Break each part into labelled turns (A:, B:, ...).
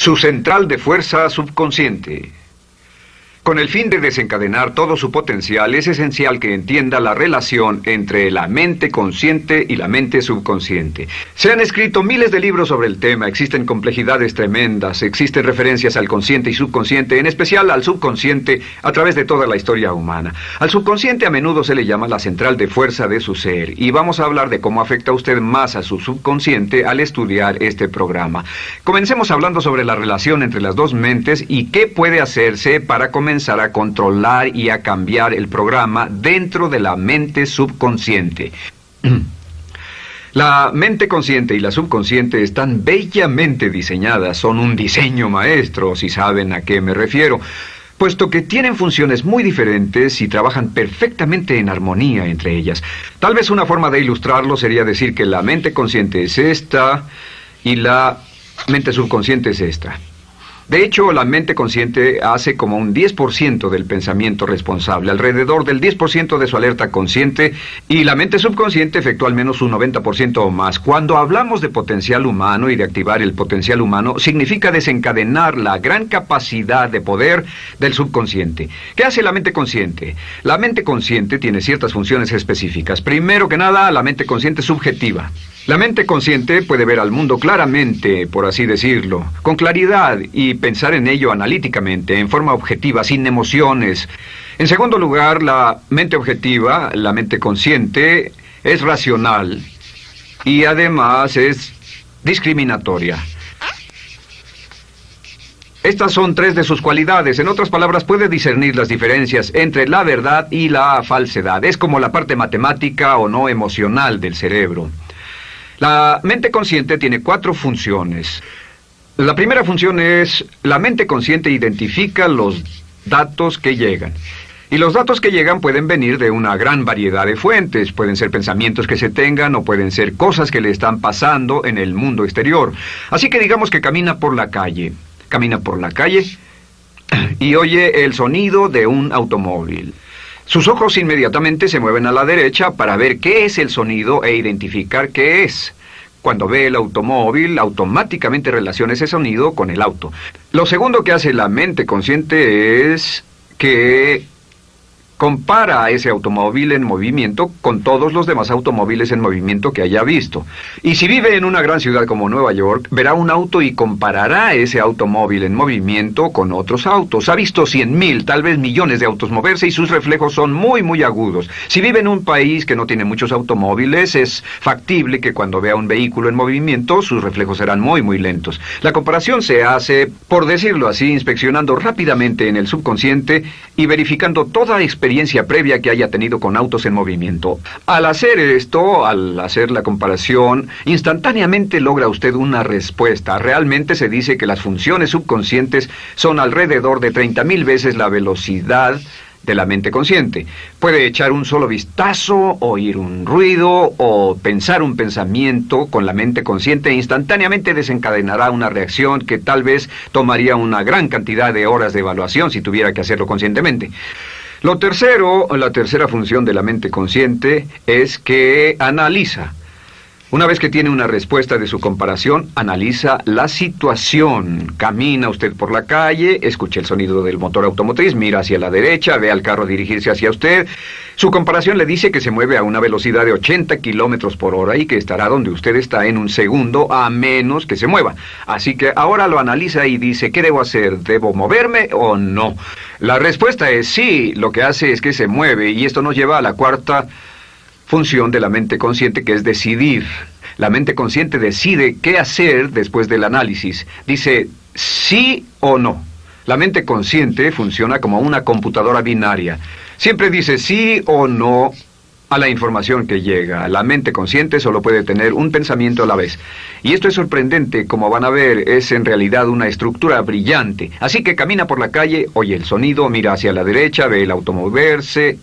A: Su central de fuerza subconsciente. Con el fin de desencadenar todo su potencial, es esencial que entienda la relación entre la mente consciente y la mente subconsciente. Se han escrito miles de libros sobre el tema, existen complejidades tremendas, existen referencias al consciente y subconsciente, en especial al subconsciente, a través de toda la historia humana. Al subconsciente a menudo se le llama la central de fuerza de su ser, y vamos a hablar de cómo afecta a usted más a su subconsciente al estudiar este programa. Comencemos hablando sobre la relación entre las dos mentes y qué puede hacerse para comenzar a controlar y a cambiar el programa dentro de la mente subconsciente. La mente consciente y la subconsciente están bellamente diseñadas, son un diseño maestro, si saben a qué me refiero, puesto que tienen funciones muy diferentes y trabajan perfectamente en armonía entre ellas. Tal vez una forma de ilustrarlo sería decir que la mente consciente es esta y la mente subconsciente es esta. De hecho, la mente consciente hace como un 10% del pensamiento responsable, alrededor del 10% de su alerta consciente, y la mente subconsciente efectúa al menos un 90% o más. Cuando hablamos de potencial humano y de activar el potencial humano, significa desencadenar la gran capacidad de poder del subconsciente. ¿Qué hace la mente consciente? La mente consciente tiene ciertas funciones específicas. Primero que nada, la mente consciente subjetiva. La mente consciente puede ver al mundo claramente, por así decirlo, con claridad y pensar en ello analíticamente, en forma objetiva, sin emociones. En segundo lugar, la mente objetiva, la mente consciente, es racional y además es discriminatoria. Estas son tres de sus cualidades. En otras palabras, puede discernir las diferencias entre la verdad y la falsedad. Es como la parte matemática o no emocional del cerebro. La mente consciente tiene 4 funciones. La primera función es, la mente consciente identifica los datos que llegan. Y los datos que llegan pueden venir de una gran variedad de fuentes. Pueden ser pensamientos que se tengan o pueden ser cosas que le están pasando en el mundo exterior. Así que digamos que camina por la calle. Camina por la calle y oye el sonido de un automóvil. Sus ojos inmediatamente se mueven a la derecha para ver qué es el sonido e identificar qué es. Cuando ve el automóvil, automáticamente relaciona ese sonido con el auto. Lo segundo que hace la mente consciente es que compara a ese automóvil en movimiento con todos los demás automóviles en movimiento que haya visto. Y si vive en una gran ciudad como Nueva York, verá un auto y comparará ese automóvil en movimiento con otros autos. Ha visto 100,000, tal vez millones de autos moverse y sus reflejos son muy, muy agudos. Si vive en un país que no tiene muchos automóviles, es factible que cuando vea un vehículo en movimiento, sus reflejos serán muy, muy lentos. La comparación se hace, por decirlo así, inspeccionando rápidamente en el subconsciente y verificando toda experiencia previa que haya tenido con autos en movimiento. Al hacer esto, al hacer la comparación, instantáneamente logra usted una respuesta. Realmente se dice que las funciones subconscientes son alrededor de 30,000 veces la velocidad de la mente consciente. Puede echar un solo vistazo, oír un ruido o pensar un pensamiento con la mente consciente e instantáneamente desencadenará una reacción que tal vez tomaría una gran cantidad de horas de evaluación si tuviera que hacerlo conscientemente. La tercera función de la mente consciente es que analiza. Una vez que tiene una respuesta de su comparación, analiza la situación. Camina usted por la calle, escucha el sonido del motor automotriz, mira hacia la derecha, ve al carro dirigirse hacia usted. Su comparación le dice que se mueve a una velocidad de 80 kilómetros por hora y que estará donde usted está en un segundo, a menos que se mueva. Así que ahora lo analiza y dice, ¿qué debo hacer? ¿Debo moverme o no? La respuesta es sí. Lo que hace es que se mueve, y esto nos lleva a la cuarta función de la mente consciente, que es decidir. La mente consciente decide qué hacer después del análisis. Dice sí o no. La mente consciente funciona como una computadora binaria. Siempre dice sí o no a la información que llega. La mente consciente solo puede tener un pensamiento a la vez. Y esto es sorprendente, como van a ver, es en realidad una estructura brillante. Así que camina por la calle, oye el sonido, mira hacia la derecha, ve el auto moverse,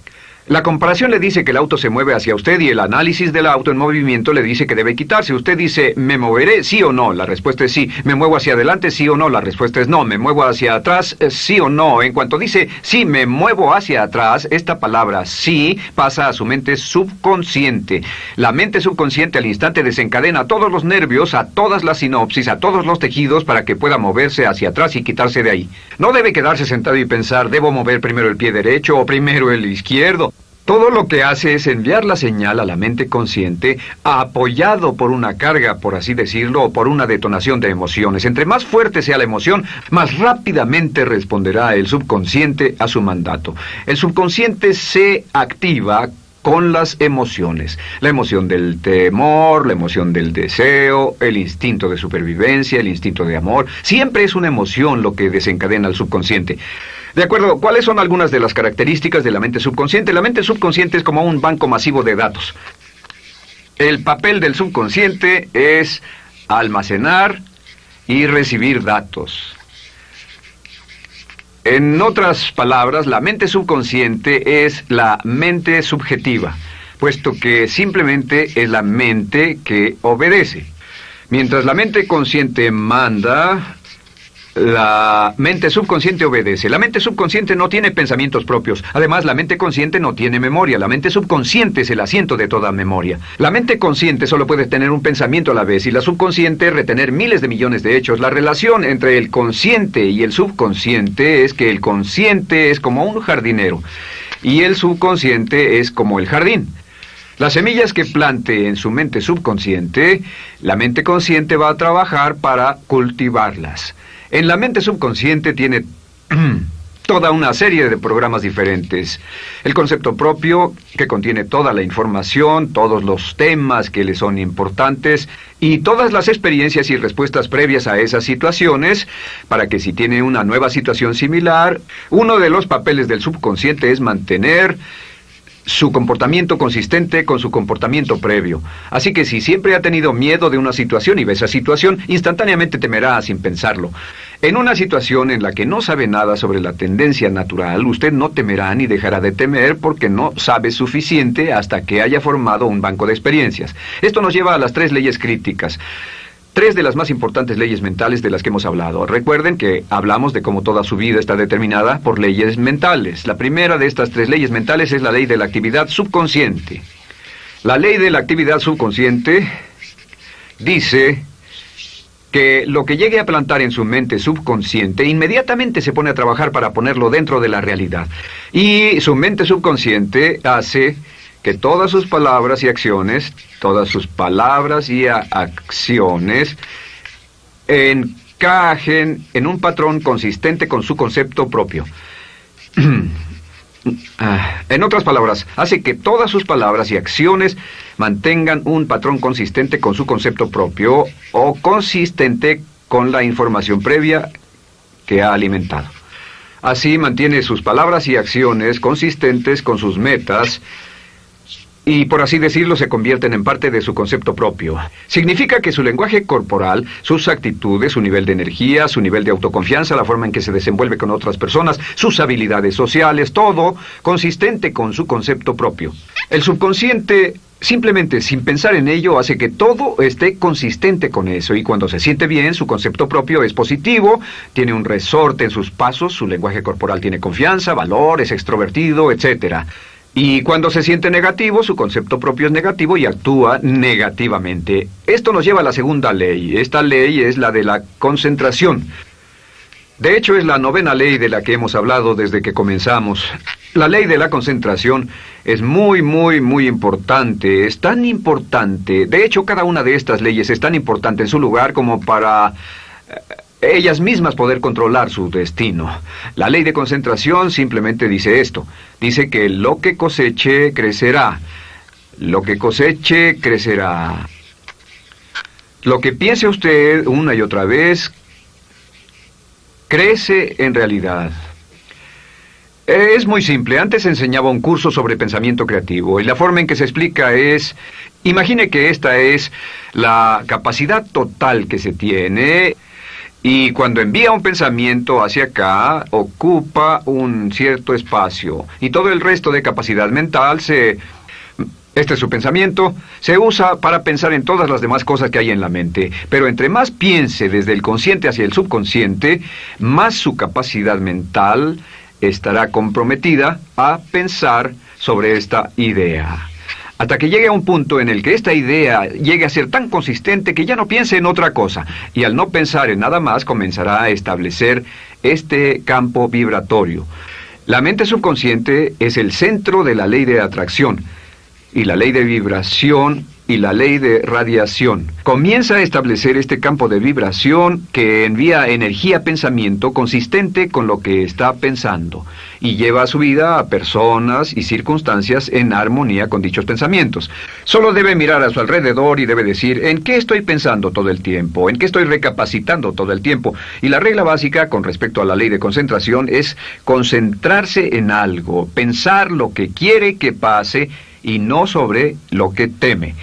A: La comparación le dice que el auto se mueve hacia usted y el análisis del auto en movimiento le dice que debe quitarse. Usted dice, ¿me moveré? ¿Sí o no? La respuesta es sí. ¿Me muevo hacia adelante? ¿Sí o no? La respuesta es no. ¿Me muevo hacia atrás? ¿Sí o no? En cuanto dice, sí, me muevo hacia atrás, esta palabra sí pasa a su mente subconsciente. La mente subconsciente al instante desencadena a todos los nervios, a todas las sinapsis, a todos los tejidos para que pueda moverse hacia atrás y quitarse de ahí. No debe quedarse sentado y pensar, ¿debo mover primero el pie derecho o primero el izquierdo? Todo lo que hace es enviar la señal a la mente consciente, apoyado por una carga, por así decirlo, o por una detonación de emociones. Entre más fuerte sea la emoción, más rápidamente responderá el subconsciente a su mandato. El subconsciente se activa con las emociones. La emoción del temor, la emoción del deseo, el instinto de supervivencia, el instinto de amor. Siempre es una emoción lo que desencadena al subconsciente. De acuerdo, ¿cuáles son algunas de las características de la mente subconsciente? La mente subconsciente es como un banco masivo de datos. El papel del subconsciente es almacenar y recibir datos. En otras palabras, la mente subconsciente es la mente subjetiva, puesto que simplemente es la mente que obedece. Mientras la mente consciente manda, la mente subconsciente obedece. La mente subconsciente no tiene pensamientos propios. Además, la mente consciente no tiene memoria. La mente subconsciente es el asiento de toda memoria. La mente consciente solo puede tener un pensamiento a la vez y la subconsciente retener miles de millones de hechos. La relación entre el consciente y el subconsciente es que el consciente es como un jardinero y el subconsciente es como el jardín. Las semillas que plante en su mente subconsciente, la mente consciente va a trabajar para cultivarlas. En la mente subconsciente tiene toda una serie de programas diferentes. El concepto propio, que contiene toda la información, todos los temas que le son importantes y todas las experiencias y respuestas previas a esas situaciones, para que si tiene una nueva situación similar, uno de los papeles del subconsciente es mantener su comportamiento consistente con su comportamiento previo. Así que si siempre ha tenido miedo de una situación y ve esa situación, instantáneamente temerá sin pensarlo. En una situación en la que no sabe nada sobre la tendencia natural, usted no temerá ni dejará de temer porque no sabe suficiente hasta que haya formado un banco de experiencias. Esto nos lleva a las 3 leyes críticas. 3 de las más importantes leyes mentales de las que hemos hablado. Recuerden que hablamos de cómo toda su vida está determinada por leyes mentales. La primera de estas 3 leyes mentales es la ley de la actividad subconsciente. La ley de la actividad subconsciente dice que lo que llegue a plantar en su mente subconsciente inmediatamente se pone a trabajar para ponerlo dentro de la realidad. Y su mente subconsciente hace que todas sus palabras y acciones encajen en un patrón consistente con su concepto propio. En otras palabras, hace que todas sus palabras y acciones mantengan un patrón consistente con su concepto propio o consistente con la información previa que ha alimentado. Así mantiene sus palabras y acciones consistentes con sus metas y, por así decirlo, se convierten en parte de su concepto propio. Significa que su lenguaje corporal, sus actitudes, su nivel de energía, su nivel de autoconfianza, la forma en que se desenvuelve con otras personas, sus habilidades sociales, todo consistente con su concepto propio. El subconsciente, simplemente sin pensar en ello, hace que todo esté consistente con eso, y cuando se siente bien, su concepto propio es positivo, tiene un resorte en sus pasos, su lenguaje corporal tiene confianza, valor, es extrovertido, etc. Y cuando se siente negativo, su concepto propio es negativo y actúa negativamente. Esto nos lleva a la segunda ley. Esta ley es la de la concentración. De hecho, es la 9ª ley de la que hemos hablado desde que comenzamos. La ley de la concentración es muy importante. Es tan importante. De hecho, cada una de estas leyes es tan importante en su lugar como para ellas mismas poder controlar su destino. La ley de concentración simplemente dice esto. Dice que lo que coseche, crecerá. Lo que coseche, crecerá. Lo que piense usted una y otra vez, crece en realidad. Es muy simple. Antes enseñaba un curso sobre pensamiento creativo y la forma en que se explica es: imagine que esta es la capacidad total que se tiene Y cuando envía un pensamiento hacia acá, ocupa un cierto espacio. Y todo el resto de capacidad mental este es su pensamiento, se usa para pensar en todas las demás cosas que hay en la mente. Pero entre más piense desde el consciente hacia el subconsciente, más su capacidad mental estará comprometida a pensar sobre esta idea. Hasta que llegue a un punto en el que esta idea llegue a ser tan consistente que ya no piense en otra cosa. Y al no pensar en nada más, comenzará a establecer este campo vibratorio. La mente subconsciente es el centro de la ley de atracción, y la ley de vibración y la ley de radiación. Comienza a establecer este campo de vibración que envía energía a pensamiento consistente con lo que está pensando y lleva a su vida a personas y circunstancias en armonía con dichos pensamientos. Solo debe mirar a su alrededor y debe decir, ¿en qué estoy pensando todo el tiempo? ¿En qué estoy recapacitando todo el tiempo? Y la regla básica con respecto a la ley de concentración es concentrarse en algo, pensar lo que quiere que pase y no sobre lo que teme.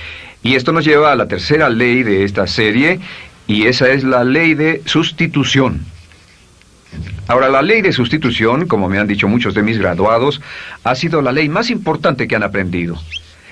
A: Y esto nos lleva a la tercera ley de esta serie, y esa es la ley de sustitución. Ahora, la ley de sustitución, como me han dicho muchos de mis graduados, ha sido la ley más importante que han aprendido.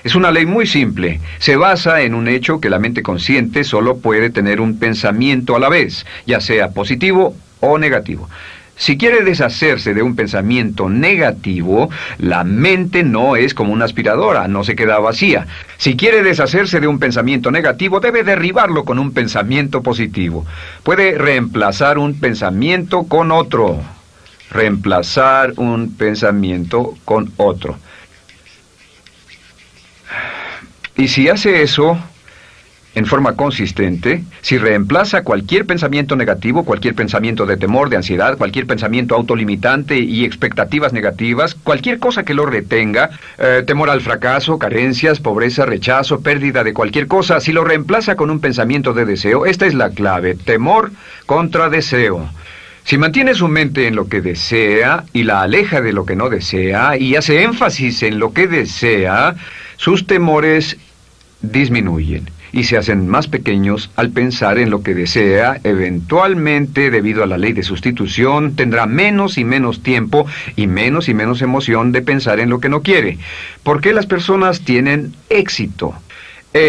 A: Es una ley muy simple. Se basa en un hecho que la mente consciente solo puede tener un pensamiento a la vez, ya sea positivo o negativo. Si quiere deshacerse de un pensamiento negativo, la mente no es como una aspiradora, no se queda vacía. Si quiere deshacerse de un pensamiento negativo, debe derribarlo con un pensamiento positivo. Puede reemplazar un pensamiento con otro. Reemplazar un pensamiento con otro. Y si hace eso en forma consistente, si reemplaza cualquier pensamiento negativo, cualquier pensamiento de temor, de ansiedad, cualquier pensamiento autolimitante y expectativas negativas, cualquier cosa que lo retenga, temor al fracaso, carencias, pobreza, rechazo, pérdida de cualquier cosa, si lo reemplaza con un pensamiento de deseo, esta es la clave: temor contra deseo. Si mantiene su mente en lo que desea y la aleja de lo que no desea y hace énfasis en lo que desea, sus temores disminuyen y se hacen más pequeños al pensar en lo que desea. Eventualmente, debido a la ley de sustitución, tendrá menos y menos tiempo y menos emoción de pensar en lo que no quiere. ¿Por qué las personas tienen éxito?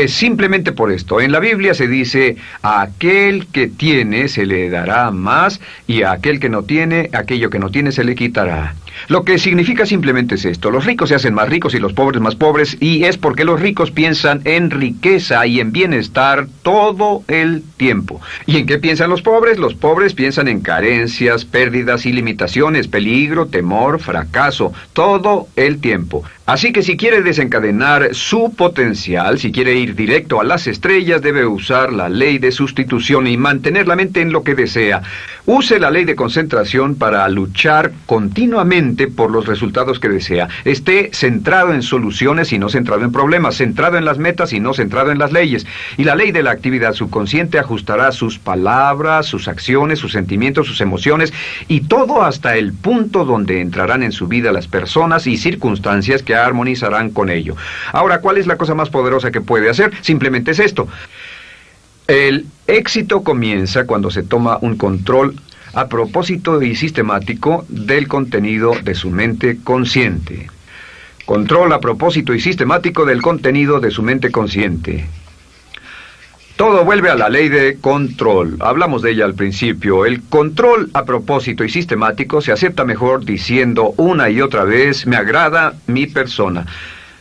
A: Simplemente por esto. En la Biblia se dice, a aquel que tiene se le dará más, y a aquel que no tiene, aquello que no tiene se le quitará. Lo que significa simplemente es esto: los ricos se hacen más ricos y los pobres más pobres, y es porque los ricos piensan en riqueza y en bienestar todo el tiempo. ¿Y en qué piensan los pobres? Los pobres piensan en carencias, pérdidas y limitaciones, peligro, temor, fracaso, todo el tiempo. Así que si quiere desencadenar su potencial, si quiere ir directo a las estrellas, debe usar la ley de sustitución y mantener la mente en lo que desea. Use la ley de concentración para luchar continuamente por los resultados que desea. Esté centrado en soluciones y no centrado en problemas, centrado en las metas y no centrado en las leyes. Y la ley de la actividad subconsciente ajustará sus palabras, sus acciones, sus sentimientos, sus emociones y todo hasta el punto donde entrarán en su vida las personas y circunstancias que armonizarán con ello. Ahora, ¿cuál es la cosa más poderosa que puede hacer? Simplemente es esto. El éxito comienza cuando se toma un control a propósito y sistemático del contenido de su mente consciente. Control a propósito y sistemático del contenido de su mente consciente. Todo vuelve a la ley de control. Hablamos de ella al principio. El control a propósito y sistemático se acepta mejor diciendo una y otra vez: me agrada mi persona.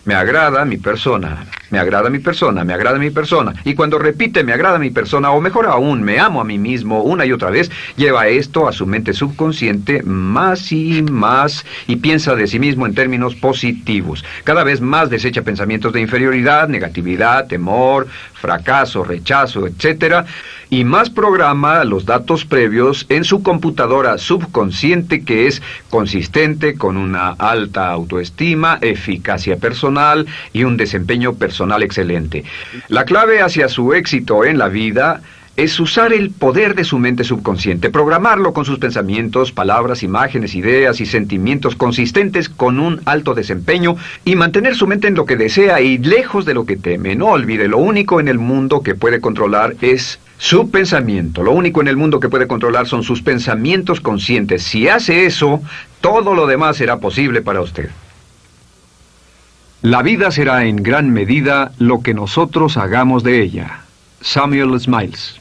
A: Me agrada mi persona, me agrada mi persona, me agrada mi persona. Y cuando repite me agrada mi persona, o mejor aún, me amo a mí mismo una y otra vez, lleva esto a su mente subconsciente más y más y piensa de sí mismo en términos positivos. Cada vez más desecha pensamientos de inferioridad, negatividad, temor, fracaso, rechazo, etc. Y más programa los datos previos en su computadora subconsciente, que es consistente con una alta autoestima, eficacia personal y un desempeño personal excelente. La clave hacia su éxito en la vida es usar el poder de su mente subconsciente, programarlo con sus pensamientos, palabras, imágenes, ideas y sentimientos consistentes con un alto desempeño y mantener su mente en lo que desea y lejos de lo que teme. No olvide, lo único en el mundo que puede controlar es su pensamiento. Lo único en el mundo que puede controlar son sus pensamientos conscientes. Si hace eso, todo lo demás será posible para usted. La vida será en gran medida lo que nosotros hagamos de ella. Samuel Smiles.